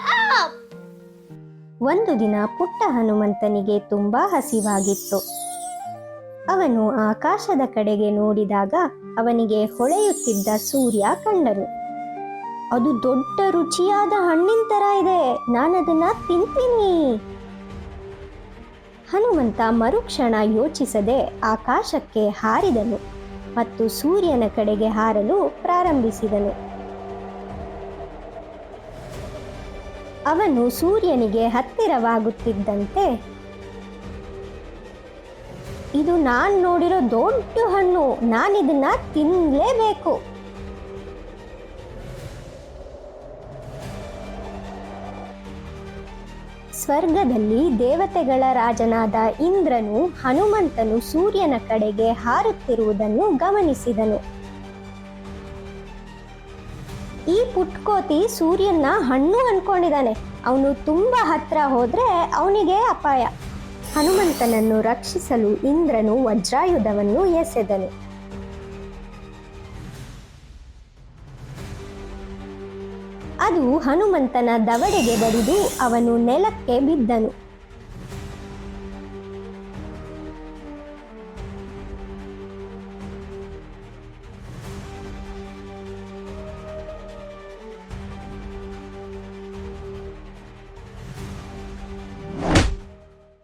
up! ಒಂದು ದಿನ ಪುಟ್ಟ ಹನುಮಂತನಿಗೆ ತುಂಬಾ ಹಸಿವಾಗಿತ್ತು. ಅವನು ಆಕಾಶದ ಕಡೆಗೆ ನೋಡಿದಾಗ ಅವನಿಗೆ ಹೊಳೆಯುತ್ತಿದ್ದ ಸೂರ್ಯ ಕಂಡನು. ಅದು ದೊಡ್ಡ ರುಚಿಯಾದ ಹಣ್ಣಿನ ತರ ಇದೆ, ನಾನದನ್ನ ತಿಂತೀನಿ. ಹನುಮಂತ ಮರುಕ್ಷಣ ಯೋಚಿಸದೆ ಆಕಾಶಕ್ಕೆ ಹಾರಿದನು ಮತ್ತು ಸೂರ್ಯನ ಕಡೆಗೆ ಹಾರಲು ಪ್ರಾರಂಭಿಸಿದನು. ಅವನು ಸೂರ್ಯನಿಗೆ ಹತ್ತಿರವಾಗುತ್ತಿದ್ದಂತೆ, ಇದು ನಾನು ನೋಡಿರೋ ದೊಡ್ಡ ಹಣ್ಣು, ನಾನಿದನ್ನ ತಿನ್ನಲೇಬೇಕು. ಸ್ವರ್ಗದಲ್ಲಿ ದೇವತೆಗಳ ರಾಜನಾದ ಇಂದ್ರನು ಹನುಮಂತನು ಸೂರ್ಯನ ಕಡೆಗೆ ಹಾರುತ್ತಿರುವುದನ್ನು ಗಮನಿಸಿದನು. ಈ ಪುಟ್ಕೋತಿ ಸೂರ್ಯನ ಹಣ್ಣು ಅನ್ಕೊಂಡಿದ್ದಾನೆ, ಅವನು ತುಂಬಾ ಹತ್ರ ಹೋದ್ರೆ ಅವನಿಗೆ ಅಪಾಯ. ಹನುಮಂತನನ್ನು ರಕ್ಷಿಸಲು ಇಂದ್ರನು ವಜ್ರಾಯುಧವನ್ನು ಎಸೆದನು. ಅದು ಹನುಮಂತನ ದವಡೆಗೆ ಬಡಿದು ಅವನು ನೆಲಕ್ಕೆ ಬಿದ್ದನು.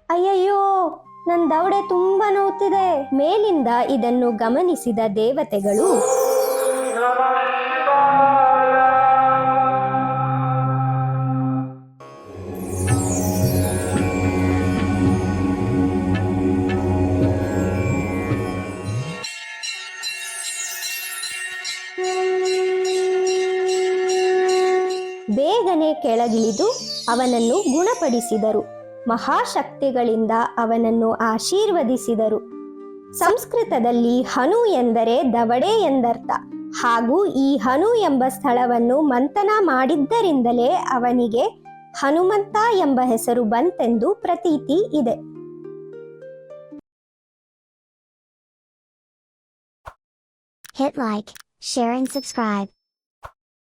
ಅಯ್ಯಯ್ಯೋ, ನನ್ನ ದವಡೆ ತುಂಬಾ ನೋವುತ್ತಿದೆ. ಮೇಲಿಂದ ಇದನ್ನು ಗಮನಿಸಿದ ದೇವತೆಗಳು, ಬೇಗನೆ ಕೆಳಗಿಳಿದು ಅವನನ್ನು ಗುಣಪಡಿಸಿದರು. ಮಹಾಶಕ್ತಿಗಳಿಂದ ಅವನನ್ನು ಆಶೀರ್ವದಿಸಿದರು. ಸಂಸ್ಕೃತದಲ್ಲಿ ಹನು ಎಂದರೆ ದವಡೆ ಎಂದರ್ಥ. ಹಾಗೂ ಈ ಹನು ಎಂಬ ಸ್ಥಳವನ್ನು ಮಂಥನ ಮಾಡಿದ್ದರಿಂದಲೇ ಅವನಿಗೆ ಹನುಮಂತ ಎಂಬ ಹೆಸರು ಬಂತೆಂದು ಪ್ರತೀತಿ ಇದೆ. Hit like, share and subscribe.